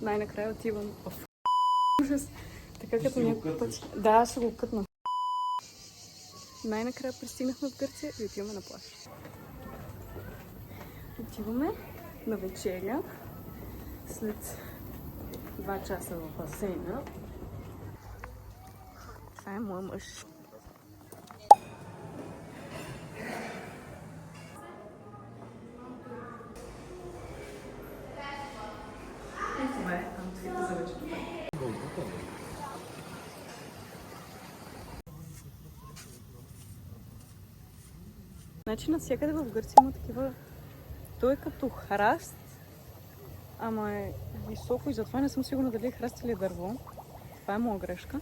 най-накрая отивам в ужас. Така като някой път... Да, ще го кътна. Най-накрая пристигнахме в Гърция и отиваме на плаж. Отиваме на вечеря след 2 часа в басейна. Това е моя мъж. И това е аутфита за вечерта. Значи навсякъде в Гърция има такива... Той е като храст, ама е високо и затова не съм сигурна дали е храст или е дърво. Това е моя грешка.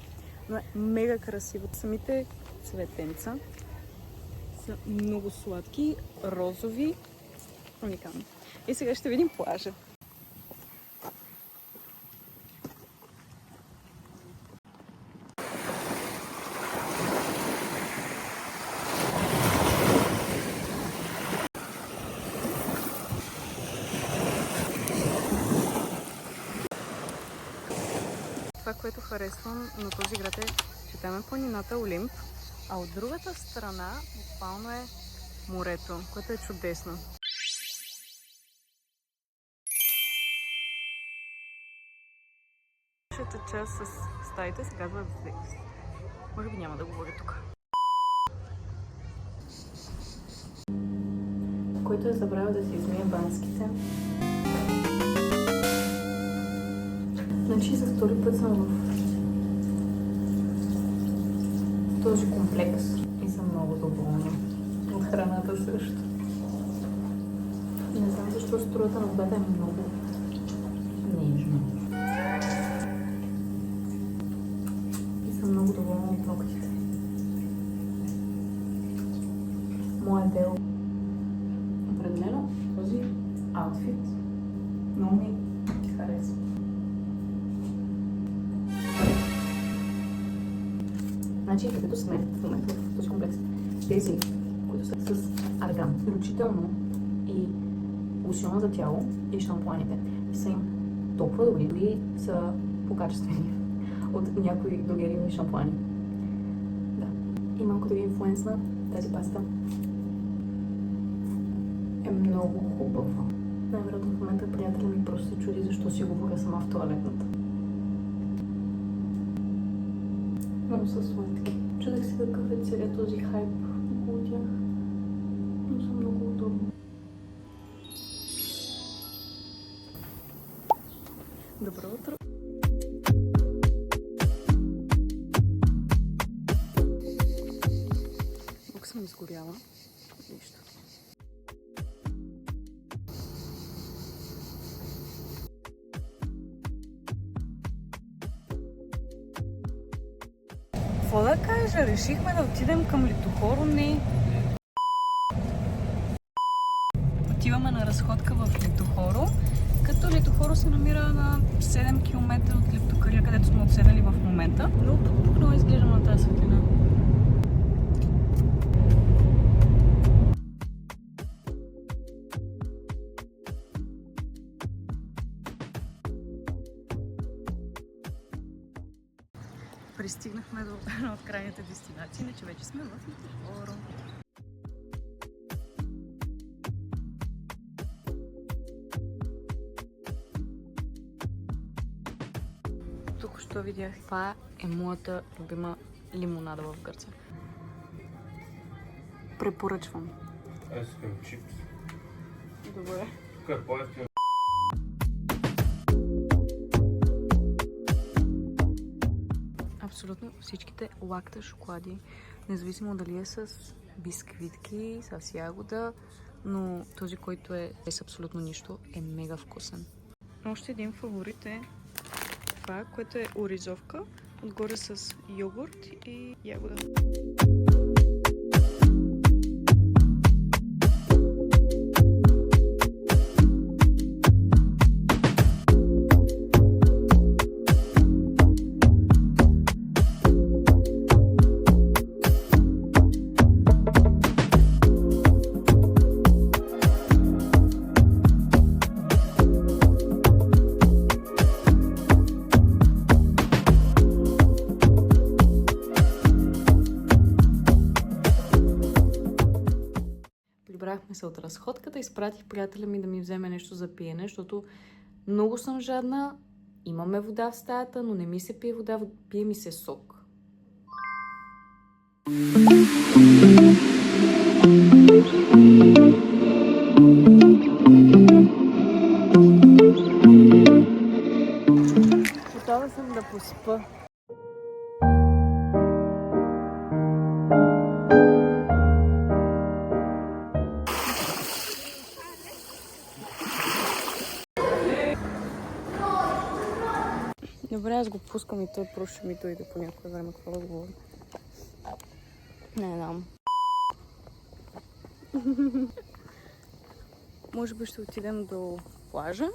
Но е мега красиво. Самите цветенца са много сладки, розови, уникални. И сега ще видим плажа. Това, което харесвам на този град е, че там е планината Олимп, а от другата страна буквално е морето, което е чудесно. Следващата част с стаите се казва Зекс. Може би няма да говоря тук. Който е забравил да си измие банските. Значи за втори път съм в този комплекс и съм много доволна. От храната също. Не знам защо струята на водата е много нежна. И съм много доволна от ногтите. Моя дел. Определено този аутфит много ми харесва. Значи, като сме в момента в този комплекс, тези, които са с арган, включително и лосьона за тяло и шампуаните, са им толкова добри, дори са по-качествени от някои други рибни шампуани. Да. И малко да ви инфлуенсна, тази паста е много хубава. Най-вероятно в момента приятеля ми просто се чуди защо си говоря сама в тоалетната. Много са сладки. Чудех се какъв е целият този хайп около тях. Но са много удобни. Добро утро! Тук съм изгоряла. Нищо. Какво да кажа? Решихме да отидем към Литохорони. Отиваме на разходка в Литохоро, като Литохоро се намира на 7 км от Лептокърия, където сме отседнали в момента. Но тук много изглежда на тази светлина. Пристигнахме до една от крайните дестинации, иначе вече сме в Литохоро. Тук що видях, това е моята любима лимонада в Гърция. Препоръчвам. Аз искам чипс. Добре. Тук е по-ефтино. Абсолютно всичките лакта шоколади, независимо дали е с бисквитки, с ягода, но този, който е без абсолютно нищо, е мега вкусен. Още един фаворит е това, което е оризовка, отгоре с йогурт и ягода. Прибрахме се от разходката, изпратих приятеля ми да ми вземе нещо за пиене, защото много съм жадна, имаме вода в стаята, но не ми се пие вода, пие ми се сок. Готова съм да поспа. Добре, аз го пускам и той просто ми дойде по някое време, какво да говори. Не знам. Може би ще отидем до плажа.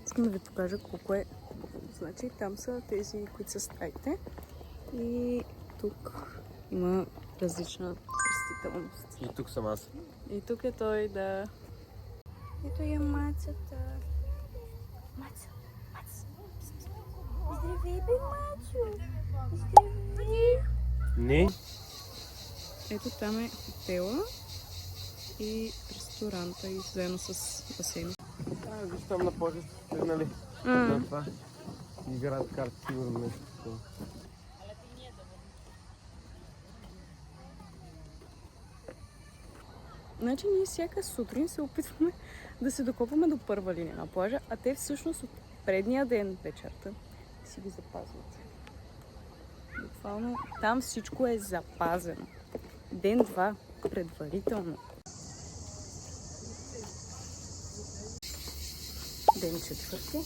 Искам да ви покажа колко е хубаво. Значи там са тези, които са стаите. И тук има различна растителност. И тук съм аз. И тук е той, да. Ето е мацата. Маца, маца. Здравей, бе, мачо. Здравей. Не. Ето там е хотела и ресторанта и заедно с басейна. Виж там на плажа, тръгнали на това. Играят карти, сигурно нещо такова. Значи ние всяка сутрин се опитваме да се докопаме до първа линия на плажа, а те всъщност от предния ден вечерта си ги запазват. Буквално там всичко е запазено. Ден-два предварително. Ден четвърти.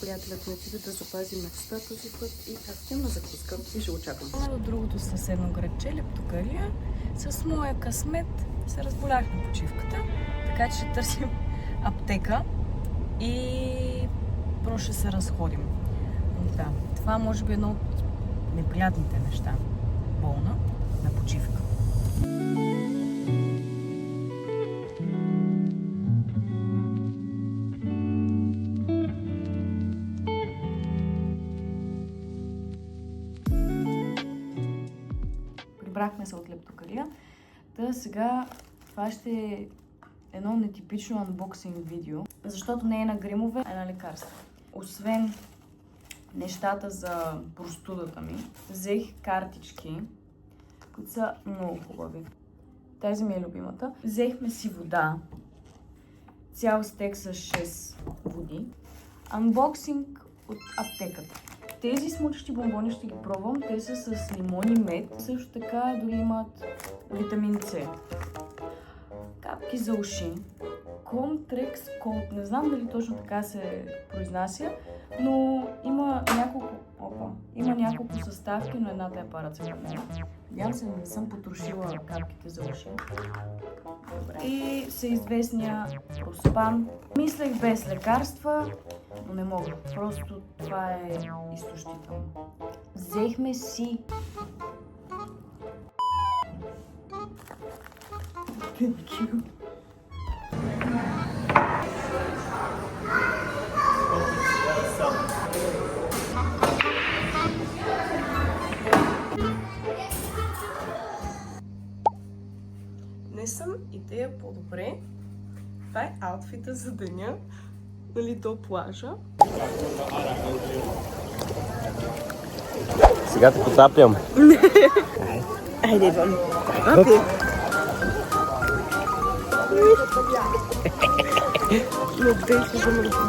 Приятелят ми отиде да запази места този път и аз ще на закуска и ще очаквам. До другото съседно градче, Лептокария. С моя късмет се разболях на почивката, така че ще търсим аптека и просто ще се разходим. Да, това може би е едно от неприятните неща. Болна на почивка. Прибрахме се от Лептокария. Та сега това ще е едно нетипично анбоксинг видео, защото не е на гримове, а е на лекарства. Освен нещата за простудата ми, взех картички, които са много хубави. Тази ми е любимата. Взехме си вода, цял стек с 6 води. Анбоксинг от аптеката. Тези смучещи бомбони ще ги пробвам. Те са с лимон и мед. Също така дори имат витамин С. Капки за уши. Comtrex Cold. Не знам дали точно така се произнася, но има няколко съставки, но едната е парацетамол. Надявам се, не съм потрошила капките за уши. Добре. И всеизвестния Проспан. Мислех без лекарства, но не мога. Просто това е изтощително. Взехме си не съм идея по-добре. Това е аутфита за деня, нали, до плажа. Сега те потапям. Айде, идвам. Не дей се за мъртво.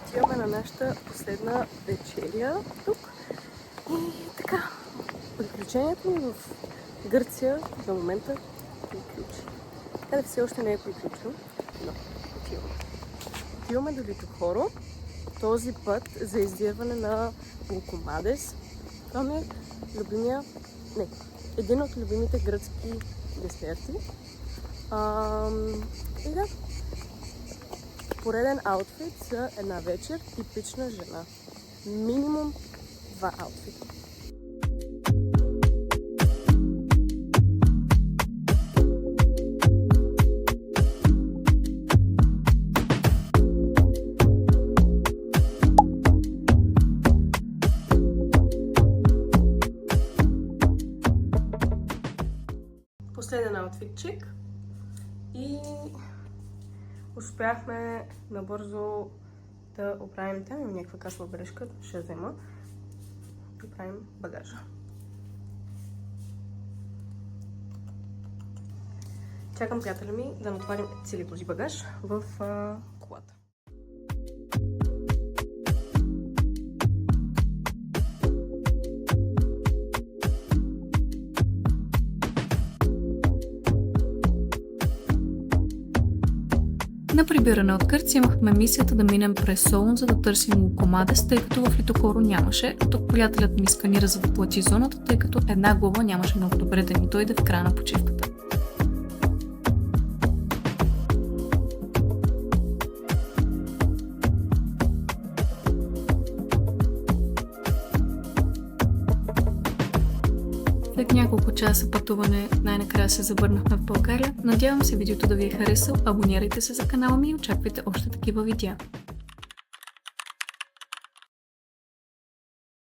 Отиваме на нашата последна вечеря тук. И така, приключението ми в Гърция за момента приключи. Къде все още не е приключил, но отиваме. Отиваме до Литохоро, този път за издирване на Лукомадес. Това ми е един от любимите гръцки десерти. И да, Пореден аутфит за една вечер, типична жена. Минимум 2 аутфита. Последен аутфитчик и успяхме набързо да оправим. Там има някаква касова бележка, ще я взема. Да оправим багажа. Чакам приятеля ми да натоварим целият този багаж в колата. На прибиране от Гърция имахме мисията да минем през Солун, за да търсим Лукомадес, тъй като в Литокоро нямаше. Тук приятелят ми сканира, за да плати зоната, тъй като една глава нямаше много добре да ни дойде в края на почивката. След няколко часа пътуване най-накрая се завърнахме в България. Надявам се видеото да ви е харесало. Абонирайте се за канала ми и очаквайте още такива видеа.